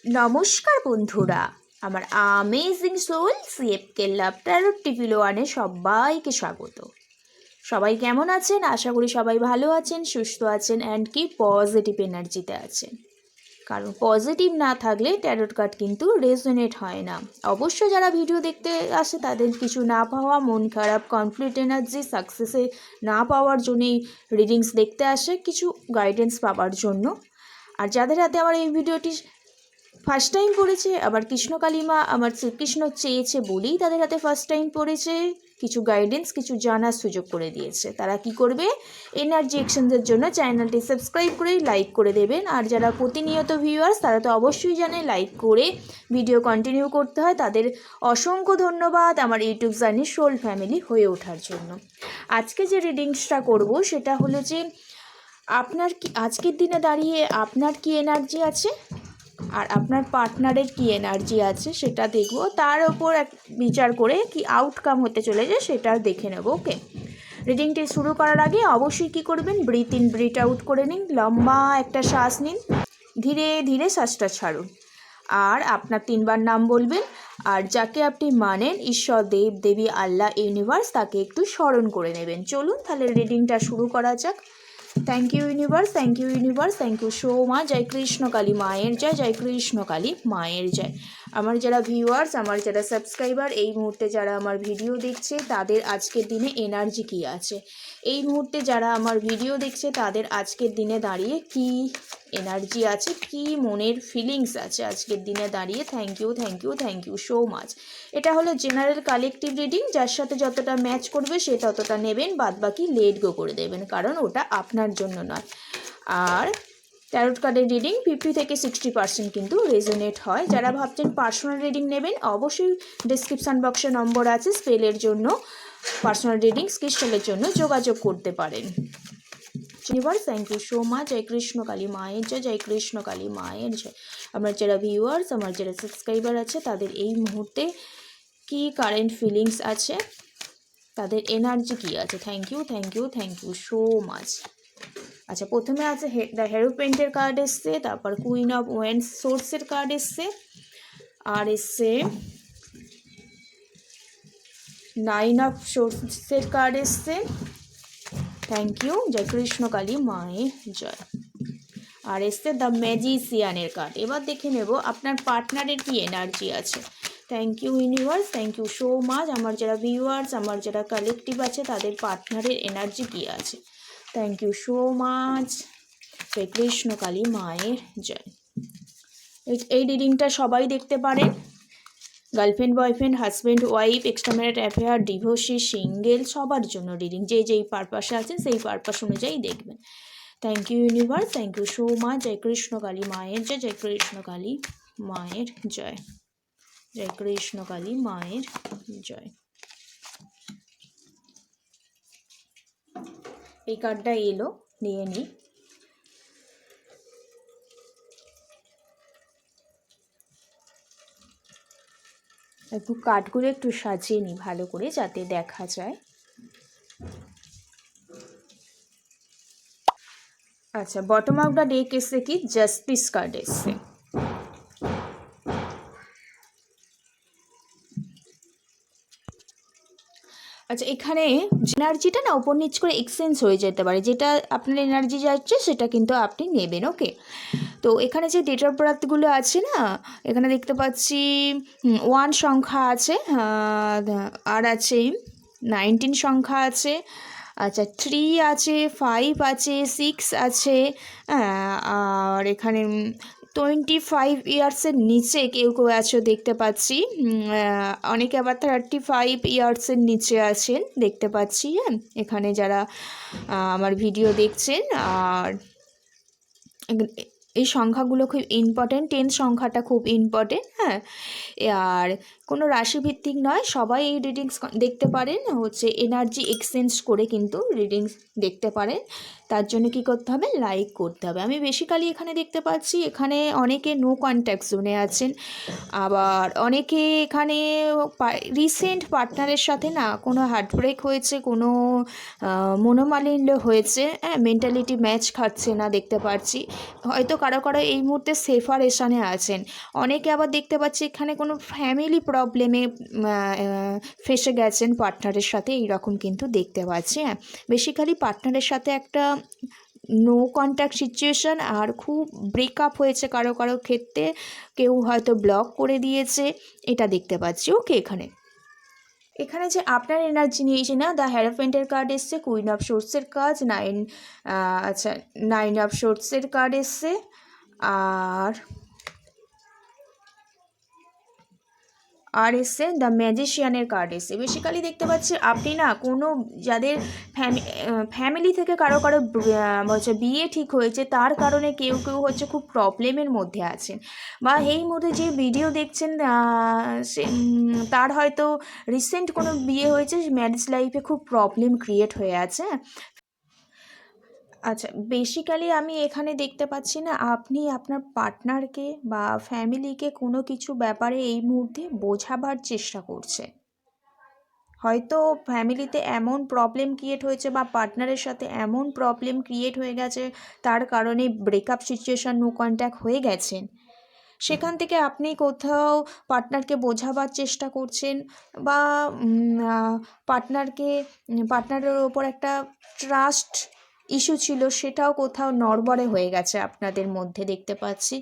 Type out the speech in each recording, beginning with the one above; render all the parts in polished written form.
নমস্কার বন্ধুরা, আমার আমেজিং সোল সিএফকে লাভ ট্যারট টিভি1-এ সবাইকে স্বাগত। সবাই কেমন আছেন? আশা করি সবাই ভালো আছেন, সুস্থ আছেন অ্যান্ড কি পজিটিভ এনার্জিতে আছেন। কারণ পজিটিভ না থাকলে ট্যারট কার্ড কিন্তু রেজোনেট হয় না। অবশ্য যারা ভিডিও দেখতে আসে তাদের কিছু না পাওয়া, মন খারাপ, কনফ্লিক্ট এনার্জি, সাকসেসে না পাওয়ার জন্যই রিডিংস দেখতে আসে, কিছু গাইডেন্স পাওয়ার জন্য। আর যাদের হাতে আমার এই ভিডিওটি ফার্স্ট টাইম পড়েছে, আবার কৃষ্ণকালী মা আমার শ্রীকৃষ্ণ চেয়েছে বলেই তাদের হাতে ফার্স্ট টাইম পড়েছে, কিছু গাইডেন্স, কিছু জানার সুযোগ করে দিয়েছে। তারা কি করবে? এনার্জি এক্সচেঞ্জের জন্য চ্যানেলটি সাবস্ক্রাইব করে লাইক করে দেবেন। আর যারা প্রতিনিয়ত ভিউয়ার্স তারা তো অবশ্যই জানে লাইক করে ভিডিও কন্টিনিউ করতে হয়। তাদের অসংখ্য ধন্যবাদ আমার ইউটিউব জার্নি সোল ফ্যামিলি হয়ে ওঠার জন্য। আজকে যে রিডিংসটা করব সেটা হলো যে আপনার কি আজকের দিনে দাঁড়িয়ে আপনার কি এনার্জি আছে আর আপনার পার্টনারের কি এনার্জি আছে সেটা দেখব। তার ওপর বিচার করে কি আউটকাম হতে চলেছে সেটা দেখে নেব। ওকে, রিডিংটি শুরু করার আগে অবশ্যই কি করবেন, ব্রিথ ইন ব্রিথ আউট করে নিন, লম্বা একটা শ্বাস নিন, ধীরে ধীরে শ্বাসটা ছাড়ুন। আর আপনার 3বার নাম বলবেন। আর যাকে আপনি মানেন, ঈশ্বর, দেব দেবী, আল্লাহ, ইউনিভার্স, তাকে একটু স্মরণ করে নেবেন। চলুন তাহলে রিডিংটা শুরু করা যাক। Thank you universe, thank you universe, thank you so much. জয় কৃষ্ণ কালী মায়ের জয়, জয় কৃষ্ণ কালী মায়ের জয়। আমার যারা ভিউয়ার্স, আমার যারা সাবস্ক্রাইবার, এই মুহূর্তে যারা আমার ভিডিও দেখছে তাদের আজকের দিনে এনার্জি কী আছে, এই মুহূর্তে যারা আমার ভিডিও দেখছে তাদের আজকের দিনে দাঁড়িয়ে কি এনার্জি আছে, কি মনের ফিলিংস আছে আজকের দিনে দাঁড়িয়ে। Thank you, thank you, thank you so much. এটা হলো জেনারেল কালেকটিভ রিডিং, যার সাথে যতটা ম্যাচ করবে সে ততটা নেবেন, বাদ বাকি লেট গো করে দেবেন, কারণ ওটা আপনার জন্য নয়। আর ট্যারট কার্ডের রিডিং 50 থেকে 60% কিন্তু রেজোনেট হয়। যারা ভাবছেন পার্সোনাল রিডিং নেবেন, অবশ্যই ডিসক্রিপশান বক্সে নম্বর আছে, স্পেলের জন্য, পার্সোনাল রিডিং ক্রিস্টালের জন্য যোগাযোগ করতে পারেন। Universe, thank you so much. জয় কৃষ্ণ কালী মায়ের জয়, জয় কৃষ্ণ কালী মায়ের জয়। আমার যারা ভিউয়ার্স, আমার যারা সাবস্ক্রাইবার আছে তাদের এই মুহূর্তে কি কারেন্ট ফিলিংস আছে, তাদের এনার্জি কী আছে। Thank you, thank you, thank you so much. আচ্ছা, প্রথমে আছে দ্য হেরোপেন্টের কার্ড এসছে, তারপর কুইন অফ ওয়েন্স সোর্সের কার্ড এসছে, আর এসছে 9 অফ সোর্সের কার্ড এসছে। থ্যাংক ইউ, জয় কৃষ্ণ কালী মায়ের জয়। আর এসছে দ্য ম্যাজিশিয়ানের কার্ড। এবার দেখে নেব আপনার পার্টনারের কি এনার্জি আছে। Thank you universe, thank you so much. আমার যারা ভিউয়ার্স, আমার যারা কালেকটিভ আছে তাদের পার্টনারের এনার্জি কী আছে। Thank you so much. জয় কৃষ্ণ কালী মায়ের জয়। এই রিডিংটা সবাই দেখতে পারেন, girlfriend, boyfriend, husband, wife, extra married affair, divorcee, single, সবার জন্য রিডিং। যেই পারপাসে আছেন সেই পারপাস অনুযায়ী দেখবেন। Thank you universe, thank you so much. জয় কৃষ্ণ কালী মায়ের জয়, জয় কৃষ্ণ কালী মায়ের জয়, জয় কৃষ্ণ কালী মায়ের জয়। এই কার্ডটা এলো, নিয়ে নিই। একটু কার্ডগুলো একটু সাজিয়ে নিই ভালো করে যাতে দেখা যায়। আচ্ছা, বটম অফ দ্য ডেক এসছে কি জাস্টিস কার্ড এসছে। আচ্ছা, এখানে এনার্জিটা না উপর নিচ করে এক্সচেঞ্জ হয়ে যেতে পারে, যেটা আপনার এনার্জি যাচ্ছে সেটা কিন্তু আপনি নেবেন। ওকে, তো এখানে যে ডেট অফ বার্থগুলো আছে না, এখানে দেখতে পাচ্ছি 1 সংখ্যা আছে, আর আছে 19 সংখ্যা আছে, আচ্ছা 3 আছে, 5 আছে, 6 আছে, আর এখানে 25 ইয়ার্সের নিচে কেউ কেউ আছে দেখতে পাচ্ছি, অনেকে আবার 35 ইয়ার্সের নিচে আছেন দেখতে পাচ্ছি। হ্যাঁ, এখানে যারা আমার ভিডিও দেখছেন, আর এই সংখ্যাগুলো খুব ইম্পর্টেন্ট, 10 সংখ্যাটা খুব ইম্পর্টেন্ট। হ্যাঁ, আর কোনো রাশিভিত্তিক নয়, সবাই এই রিডিংস দেখতে পারেন, হচ্ছে এনার্জি এক্সচেঞ্জ করে কিন্তু রিডিংস দেখতে পারেন। তার জন্য কি করতে হবে, লাইক করতে হবে। আমি বেসিক্যালি এখানে দেখতে পাচ্ছি এখানে অনেকে নো কন্ট্যাক্ট জোনে আছেন, আবার অনেকে এখানে রিসেন্ট পার্টনারের সাথে না কোনো হার্টব্রেক হয়েছে, কোনো মনোমালিন্য হয়েছে, হ্যাঁ, মেন্টালিটি ম্যাচ খাচ্ছে না দেখতে পাচ্ছি। হয়তো কারো কারো এই মুহূর্তে সেপারেশনে আছেন। অনেকে আবার দেখতে পাচ্ছি এখানে কোনো ফ্যামিলি প্রবলেমে ফেসে গেছেন পার্টনারের সাথে, এইরকম কিন্তু দেখতে পাচ্ছি। হ্যাঁ, বেসিক্যালি পার্টনারের সাথে একটা নো কন্ট্যাক্ট সিচুয়েশান, আর খুব ব্রেকআপ হয়েছে কারো কারো ক্ষেত্রে, কেউ হয়তো ব্লক করে দিয়েছে, এটা দেখতে পাচ্ছি। ওকে, এখানে যে আপনার এনার্জি নিয়েছে না, দ্য হ্যারোফেন্টের কার্ড এসছে, কুইন অফ সোর্সের কাজ, আচ্ছা 9 অফ সোর্সের কার্ড এসছে, আর এসছে দ্য ম্যাজিশিয়ানের কার্ড এসছে। বেসিক্যালি দেখতে পাচ্ছি আপনি না কোনো যাদের ফ্যামিলি থেকে কারো কারো হচ্ছে বিয়ে ঠিক হয়েছে, তার কারণে কেউ কেউ হচ্ছে খুব প্রবলেমের মধ্যে আছেন, বা এই মধ্যে যে ভিডিও দেখছেন তার হয়তো রিসেন্ট কোনো বিয়ে হয়েছে, ম্যারেজ লাইফে খুব প্রবলেম ক্রিয়েট হয়ে আছে। আচ্ছা, বেসিক্যালি আমি এখানে দেখতে পাচ্ছি না আপনি আপনার পার্টনারকে বা ফ্যামিলিকে কোনো কিছু ব্যাপারে এই মুহূর্তে বোঝাবার চেষ্টা করছে। হয়তো ফ্যামিলিতে এমন প্রবলেম ক্রিয়েট হয়েছে বা পার্টনারের সাথে এমন প্রবলেম ক্রিয়েট হয়ে গেছে, তার কারণে ব্রেকআপ সিচুয়েশান, নো কন্ট্যাক্ট হয়ে গেছেন। সেখান থেকে আপনি কোথাও পার্টনারকে বোঝাবার চেষ্টা করছেন, বা পার্টনারের ওপর একটা ট্রাস্ট ইস্যু ছিল, সেটাও কোথাও নড়বড়ে হয়ে গেছে আপনাদের মধ্যে দেখতে পাচ্ছি।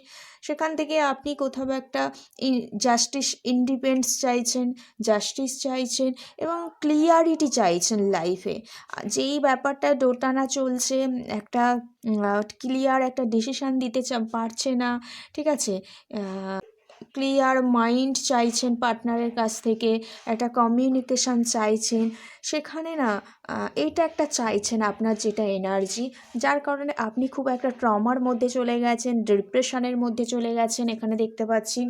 সেখান থেকে আপনি কোথাও একটা জাস্টিস চাইছেন এবং ক্লিয়ারিটি চাইছেন লাইফে। যেই ব্যাপারটা দোটানা চলছে, একটা ক্লিয়ার একটা ডিসিশান দিতে পারছে না, ঠিক আছে, ক্লিয়ার মাইন্ড চাইছেন পার্টনারের কাছ থেকে, একটা কমিউনিকেশান চাইছেন, সেখানে না এইটা একটা চাইছেন আপনার যেটা এনার্জি, যার কারণে আপনি খুব একটা ট্রমার মধ্যে চলে গেছেন, ডিপ্রেশনের মধ্যে চলে গেছেন এখানে দেখতে পাচ্ছি।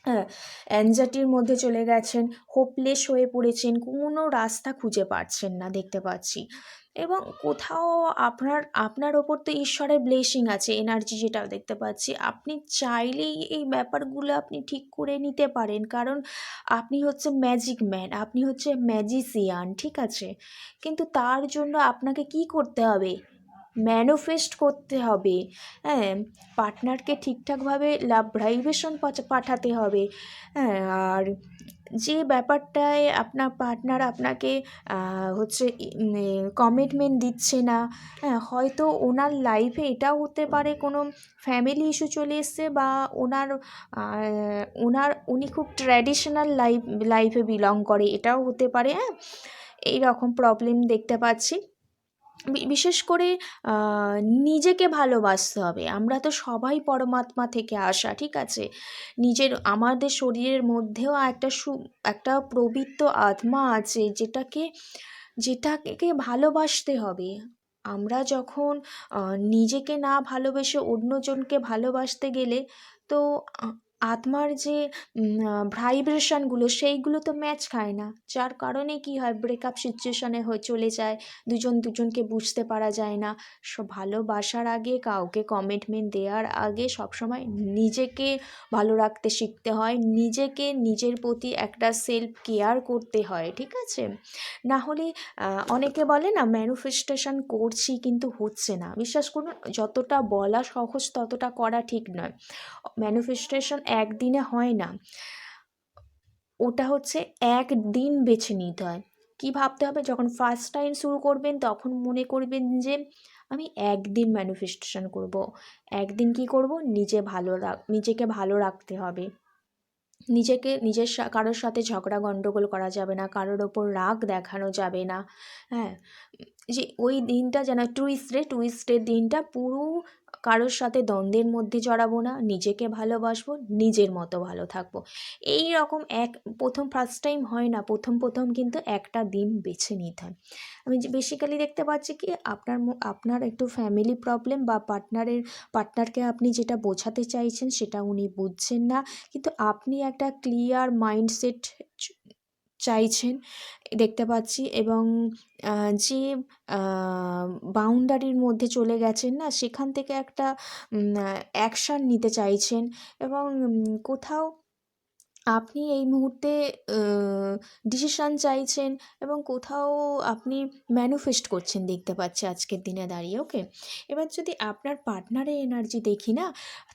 হ্যাঁ, অ্যাংজাইটির মধ্যে চলে গেছেন, হোপলেস হয়ে পড়েছেন, কোনো রাস্তা খুঁজে পাচ্ছেন না দেখতে পাচ্ছি। এবং কোথাও আপনার ওপর তো ঈশ্বরের ব্লেসিং আছে, এনার্জি যেটা দেখতে পাচ্ছি, আপনি চাইলেই এই ব্যাপারগুলো আপনি ঠিক করে নিতে পারেন, কারণ আপনি হচ্ছে ম্যাজিক ম্যান, আপনি হচ্ছে ম্যাজিশিয়ান, ঠিক আছে। কিন্তু তার জন্য আপনাকে কি করতে হবে, ম্যানিফেস্ট করতে হবে। হ্যাঁ, পার্টনারকে ঠিকঠাকভাবে লাভ ভাইব্রেশন পাঠাতে হবে। হ্যাঁ, আর যে ব্যাপারটায় আপনার পার্টনার আপনাকে হচ্ছে কমিটমেন্ট দিচ্ছে না, হ্যাঁ, হয়তো ওনার লাইফে এটাও হতে পারে কোনো ফ্যামিলি ইস্যু চলে এসছে, বা উনি খুব ট্র্যাডিশনাল লাইফে বিলং করে, এটাও হতে পারে। হ্যাঁ, এই রকম প্রবলেম দেখতে পাচ্ছি। বিশেষ করে নিজেকে ভালোবাসতে হবে। আমরা তো সবাই পরমাত্মা থেকে আসা, ঠিক আছে। আমাদের শরীরের মধ্যেও একটা পবিত্র আত্মা আছে, যেটাকে ভালোবাসতে হবে। আমরা যখন নিজেকে না ভালোবেসে অন্যজনকে ভালোবাসতে গেলে, তো আত্মার যে ভাইব্রেশনগুলো সেইগুলো তো ম্যাচ খায় না, যার কারণে কি হয়, ব্রেকআপ সিচুয়েশানে চলে যায়, দুজনকে বুঝতে পারা যায় না। ভালোবাসার আগে, কাউকে কমিটমেন্ট দেওয়ার আগে সবসময় নিজেকে ভালো রাখতে শিখতে হয়, নিজের প্রতি একটা সেলফ কেয়ার করতে হয়, ঠিক আছে। না হলে অনেকে বলে না ম্যানিফেস্টেশন করছি কিন্তু হচ্ছে না, বিশ্বাস করুন, যতটা বলা সহজ ততটা করা ঠিক নয়। ম্যানিফেস্টেশন একদিনে হয় না, ওটা হচ্ছে একদিন বেছে নিতে হয়। কি ভাবতে হবে, যখন ফার্স্ট টাইম শুরু করবেন তখন মনে করবেন যে আমি একদিন ম্যানিফেস্টেশন করব। একদিন কি করব, নিজেকে ভালো রাখতে হবে। কারোর সাথে ঝগড়া গণ্ডগোল করা যাবে না, কারোর ওপর রাগ দেখানো যাবে না। হ্যাঁ, যে ওই দিনটা যেন টুইস্টের দিনটা পুরো কারোর সাথে দ্বন্দ্বের মধ্যে জড়াবো না, নিজেকে ভালোবাসবো, নিজের মতো ভালো থাকবো। এই রকম ফার্স্ট টাইম হয় না, প্রথম কিন্তু একটা দিন বেছে নিতে হয়। আমি যে বেসিক্যালি দেখতে পাচ্ছি কি আপনার একটু ফ্যামিলি প্রবলেম, বা পার্টনারকে আপনি যেটা বোঝাতে চাইছেন সেটা উনি বুঝছেন না, কিন্তু আপনি একটা ক্লিয়ার মাইন্ডসেট চাইছেন দেখতে পাচ্ছি, এবং যে বাউন্ডারির মধ্যে চলে গেছেন না, সেখান থেকে একটা অ্যাকশান নিতে চাইছেন, এবং কোথাও আপনি এই মুহূর্তে ডিসিশান চাইছেন, এবং কোথাও আপনি ম্যানিফেস্ট করছেন দেখতে পাচ্ছি আজকের দিনে দাঁড়িয়ে। ওকে, এবার যদি আপনার পার্টনারের এনার্জি দেখি না,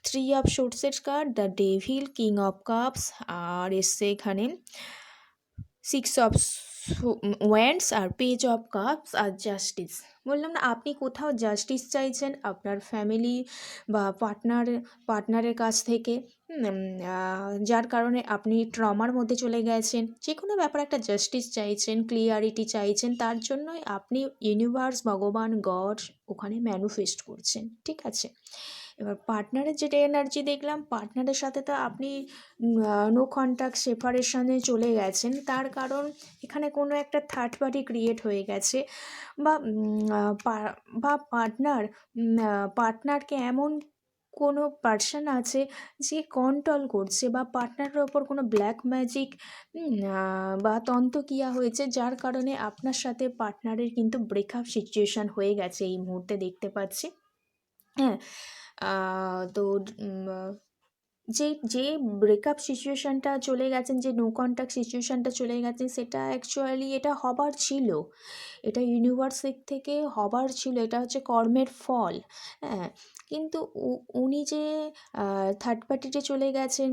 3 অফ সোর্সের card, the devil, king of cups, আর এসছে এখানে 6 অফ ওয়ান্ডস, আর পেজ অফ কাপস, আর জাস্টিস। বললাম না, আপনি কোথাও জাস্টিস চাইছেন আপনার ফ্যামিলি বা পার্টনারের কাছ থেকে, যার কারণে আপনি ট্রমার মধ্যে চলে গেছেন। যে কোনো ব্যাপারে একটা জাস্টিস চাইছেন, ক্লিয়ারিটি চাইছেন, তার জন্যই আপনি ইউনিভার্স, ভগবান, গড ওখানে ম্যানিফেস্ট করছেন। ঠিক আছে, এবার পার্টনারের যেটা এনার্জি দেখলাম, পার্টনারের সাথে তো আপনি নো কন্ট্যাক্ট সেপারেশনে চলে গেছেন, তার কারণ এখানে কোনো একটা থার্ড পার্টি ক্রিয়েট হয়ে গেছে, বা পার্টনারকে এমন কোনো পার্সন আছে যে কন্ট্রোল করছে, বা পার্টনারের ওপর কোনো ব্ল্যাক ম্যাজিক বা তন্ত্রক্রিয়া হয়েছে, যার কারণে আপনার সাথে পার্টনারের কিন্তু ব্রেকআপ সিচুয়েশান হয়ে গেছে এই মুহূর্তে দেখতে পাচ্ছি। হ্যাঁ, তো যে ব্রেকআপ সিচুয়েশানটা চলে গেছেন, যে নো কন্ট্যাক্ট সিচুয়েশানটা চলে গেছেন, সেটা অ্যাকচুয়ালি এটা হবার ছিল, এটা ইউনিভার্সের থেকে হবার ছিল, এটা হচ্ছে কর্মের ফল। হ্যাঁ, কিন্তু উনি যে থার্ড পার্টিতে চলে গেছেন,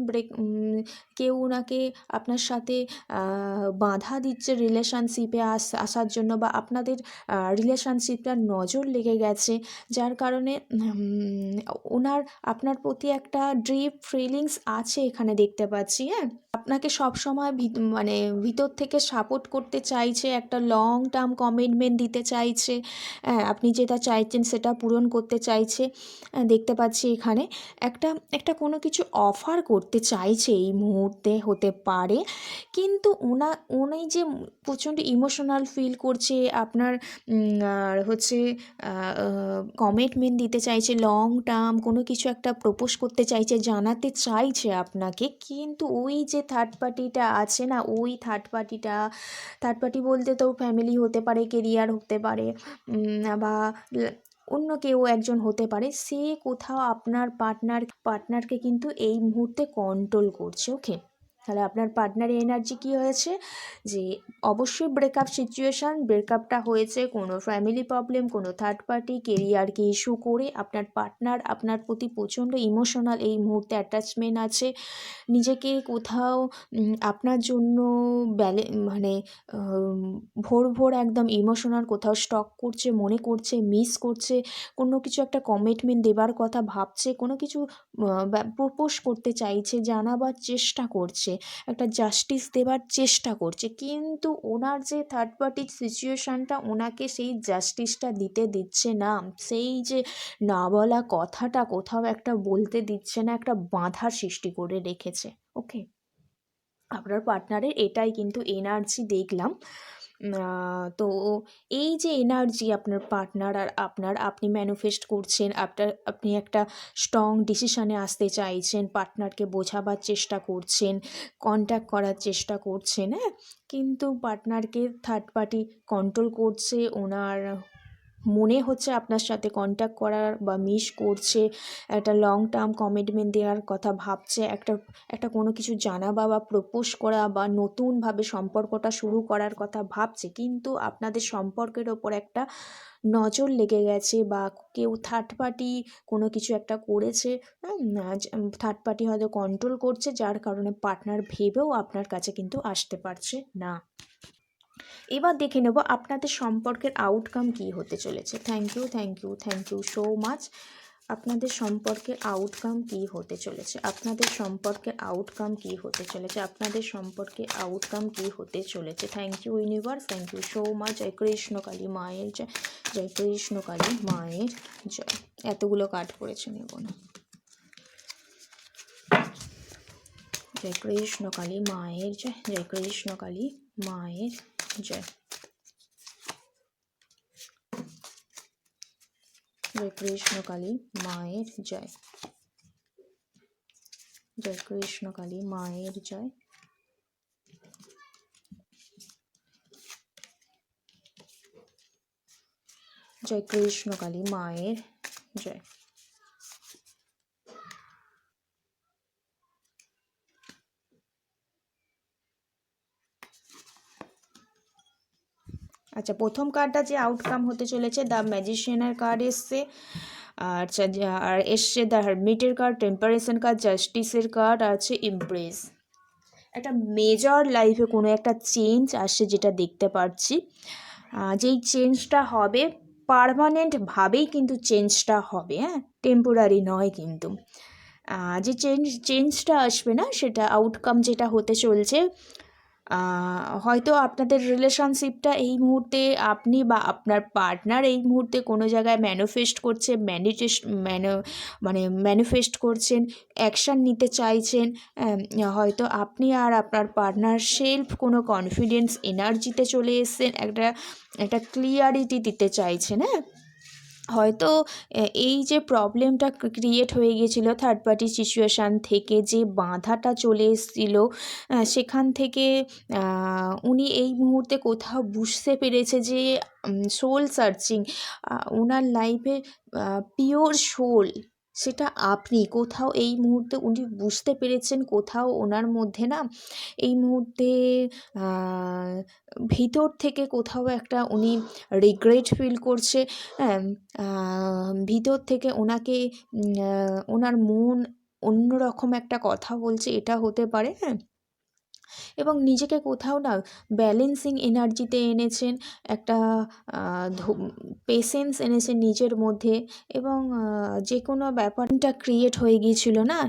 কেউ ওনাকে আপনার সাথে বাধা দিচ্ছে রিলেশনশিপে আসার জন্য, বা আপনাদের রিলেশনশিপটা নজর লেগে গেছে, যার কারণে ওনার আপনার প্রতি একটা ডিপ ফিলিংস আছে এখানে দেখতে পাচ্ছি। হ্যাঁ, আপনাকে সবসময় মানে ভিতর থেকে সাপোর্ট করতে চাইছে, একটা লং টার্ম কমিটমেন্ট দিতে চাইছে, হ্যাঁ, আপনি যেটা চাইছেন সেটা পূরণ করতে চাইছে। দেখতে পাচ্ছি এখানে একটা একটা কোনো কিছু অফার করতে চাইছে এই মুহূর্তে, হতে পারে, কিন্তু উনি যে প্রচণ্ড ইমোশনাল ফিল করছে আপনার, আর হচ্ছে কমিটমেন্ট দিতে চাইছে, লং টার্ম কোনো কিছু একটা প্রপোজ করতে চাইছে, জানাতে চাইছে আপনাকে, কিন্তু ওই যে থার্ড পার্টিটা আছে না, ওই থার্ড পার্টি বলতে তো ফ্যামিলি হতে পারে, কেরিয়ার হতে পারে, বা অন্য কেউ একজন হতে পারে, সে কোথাও আপনার পার্টনারকে কিন্তু এই মুহূর্তে কন্ট্রোল করছে। ওকে, তাহলে আপনার পার্টনারের এনার্জি কী হয়েছে, যে অবশ্যই ব্রেকআপ সিচুয়েশান, ব্রেকআপটা হয়েছে কোনো ফ্যামিলি প্রবলেম, কোনো থার্ড পার্টি, কেরিয়ারকে ইস্যু করে আপনার পার্টনার আপনার প্রতি প্রচণ্ড ইমোশনাল এই মুহূর্তে অ্যাটাচমেন্ট আছে, নিজেকে কোথাও আপনার জন্য মানে ভোর একদম ইমোশনাল কোথাও স্টক করছে, মনে করছে, মিস করছে, কোনো কিছু একটা কমিটমেন্ট দেবার কথা ভাবছে, কোনো কিছু প্রপোজ করতে চাইছে, জানাবার চেষ্টা করছে, একটা জাস্টিস দেবার চেষ্টা করছে, কিন্তু ওনার যে থার্ড পার্টির সিচুয়েশানটা ওনাকে সেই জাস্টিসটা দিতে দিচ্ছে না, সেই যে না বলা কথাটা কোথাও একটা বলতে দিচ্ছে না, একটা বাধার সৃষ্টি করে রেখেছে। ওকে, আপনার পার্টনারের এটাই কিন্তু এনার্জি দেখলাম। তো এই যে এনার্জি আপনার পার্টনার আর আপনি ম্যানিফেস্ট করছেন, আপনি একটা স্ট্রং ডিসিশানে আসতে চাইছেন, পার্টনারকে বোঝাবার চেষ্টা করছেন, কন্ট্যাক্ট করার চেষ্টা করছেন, হ্যাঁ, কিন্তু পার্টনারকে থার্ড পার্টি কন্ট্রোল করছে, ওনার মনে হচ্ছে আপনার সাথে কন্ট্যাক্ট করার বা মিস করছে, একটা লং টার্ম কমিটমেন্ট দেওয়ার কথা ভাবছে, একটা কোনো কিছু জানাবা বা প্রপোজ করা বা নতুনভাবে সম্পর্কটা শুরু করার কথা ভাবছে, কিন্তু আপনাদের সম্পর্কের ওপর একটা নজর লেগে গেছে, বা কেউ থার্ড পার্টি কোনো কিছু একটা করেছে, থার্ড পার্টি হয়তো কন্ট্রোল করছে, যার কারণে পার্টনার ভেবেও আপনার কাছে কিন্তু আসতে পারছে না। এবার দেখে নেব আপনাদের সম্পর্কের আউটকাম কী হতে চলেছে। Thank you so much. আপনাদের সম্পর্কের আউটকাম কী হতে চলেছে, আপনাদের সম্পর্কের আউটকাম কী হতে চলেছে, আপনাদের সম্পর্কে আউটকাম কী হতে চলেছে। Thank you universe, thank you so much. জয় কৃষ্ণ কালী মায়ের জয়, জয় কৃষ্ণ কালী মায়ের জয়। এতগুলো কাট করেছে, নেব না। জয় কৃষ্ণ কালী মায়ের জয়, জয় কৃষ্ণ কালী মায়ের জয়, জয় কৃষ্ণ কালী মায়ের জয়, জয় কৃষ্ণ কালী মায়ের জয়। জয় কৃষ্ণ কালী মায়ের জয়। আচ্ছা, প্রথম কার্ডটা যে আউটকাম হতে চলেছে, দ্য ম্যাজিশিয়ানের কার্ড এসছে, আর এসছে দ্য হারমিটের কার্ড, টেম্পারেশন কার্ড, জাস্টিসের কার্ড, আছে ইমপ্রেস। একটা মেজর লাইফে কোনো একটা চেঞ্জ আসছে যেটা দেখতে পাচ্ছি। যেই চেঞ্জটা হবে পার্মানেন্টভাবেই কিন্তু চেঞ্জটা হবে, হ্যাঁ, টেম্পোরারি নয় কিন্তু। যে চেঞ্জটা আসবে না, সেটা আউটকাম যেটা হতে চলছে, হয়তো আপনাদের রিলেশনশিপটা এই মুহূর্তে আপনি বা আপনার পার্টনার এই মুহূর্তে কোনো জায়গায় ম্যানিফেস্ট করছে, ম্যানিফেস্ট করছেন, অ্যাকশান নিতে চাইছেন। হয়তো আপনি আর আপনার পার্টনার সেলফ কোনো কনফিডেন্স এনার্জিতে চলে এসেছেন, একটা ক্লিয়ারিটি দিতে চাইছেন। হ্যাঁ, হয়তো এই যে প্রবলেমটা ক্রিয়েট হয়ে গিয়েছিলো থার্ড পার্টি সিচুয়েশান থেকে, যে বাধাটা চলে এসেছিলো, সেখান থেকে উনি এই মুহূর্তে কোথাও বুঝতে পেরেছে যে সোল সার্চিং, ওনার লাইফে পিওর সোল সেটা আপনি। কোথাও এই মুহূর্তে উনি বুঝতে পেরেছেন, কোথাও ওনার মধ্যে না এই মুহূর্তে ভিতর থেকে কোথাও একটা উনি রিগ্রেট ফিল করছে। হ্যাঁ, ভিতর থেকে ওনাকে ওনার মন অন্যরকম একটা কথা বলছে, এটা হতে পারে। হ্যাঁ, এবং নিজেকে কোথাও না ব্যালেন্সিং এনার্জিতে এনেছেন, একটা পেশেন্স এনেছেন নিজের মধ্যে, এবং যে কোনো ব্যাপারটা ক্রিয়েট হয়ে গিয়েছিল না,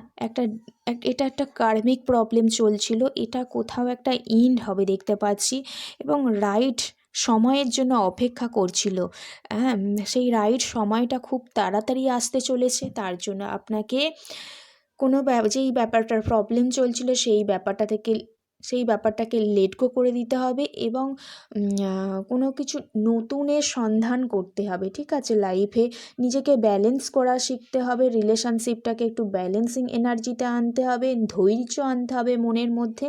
এটা একটা কার্মিক প্রবলেম চলছিল, এটা কোথাও একটা এন্ড হবে দেখতে পাচ্ছি, এবং রাইট সময়ের জন্য অপেক্ষা করছিল। হ্যাঁ, সেই রাইট সময়টা খুব তাড়াতাড়ি আসতে চলেছে। তার জন্য আপনাকে কোনো যেই ব্যাপারটার প্রবলেম চলছিল সেই ব্যাপারটাকে লেট গো করে দিতে হবে, এবং কোনো কিছু নতুনের সন্ধান করতে হবে। ঠিক আছে, লাইফে নিজেকে ব্যালেন্স করা শিখতে হবে, রিলেশনশিপটাকে একটু ব্যালেন্সিং এনার্জিতে আনতে হবে, ধৈর্য আনতে হবে মনের মধ্যে,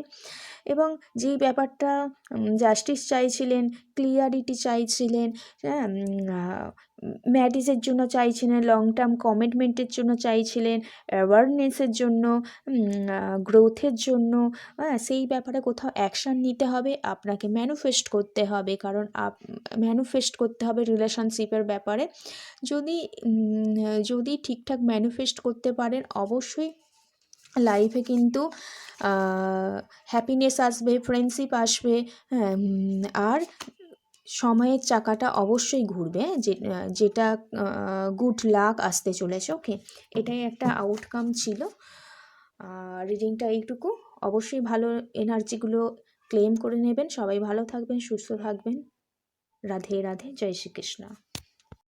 এবং যেই ব্যাপারটা জাস্টিস চাইছিলেন, ক্লিয়ারিটি চাইছিলেন, হ্যাঁ, ম্যারেজের জন্য চাইছিলেন, লং টার্ম কমিটমেন্টের জন্য চাইছিলেন, অ্যাওয়ারনেসের জন্য, গ্রোথের জন্য, হ্যাঁ, সেই ব্যাপারে কোথাও অ্যাকশান নিতে হবে, আপনাকে ম্যানিফেস্ট করতে হবে। কারণ ম্যানিফেস্ট করতে হবে রিলেশনশিপের ব্যাপারে। যদি ঠিকঠাক ম্যানিফেস্ট করতে পারেন, অবশ্যই লাইফে কিন্তু হ্যাপিনেস আসবে, ফ্রেন্ডশিপ আসবে। হ্যাঁ, আর সময়ের চাকাটা অবশ্যই ঘুরবে, যেটা গুড লাক আসতে চলেছে। ওকে, এটাই একটা আউটকাম ছিল। রিডিংটা এইটুকু। অবশ্যই ভালো এনার্জিগুলো ক্লেম করে নেবেন। সবাই ভালো থাকবেন, সুস্থ থাকবেন। রাধে রাধে, জয় শ্রীকৃষ্ণ।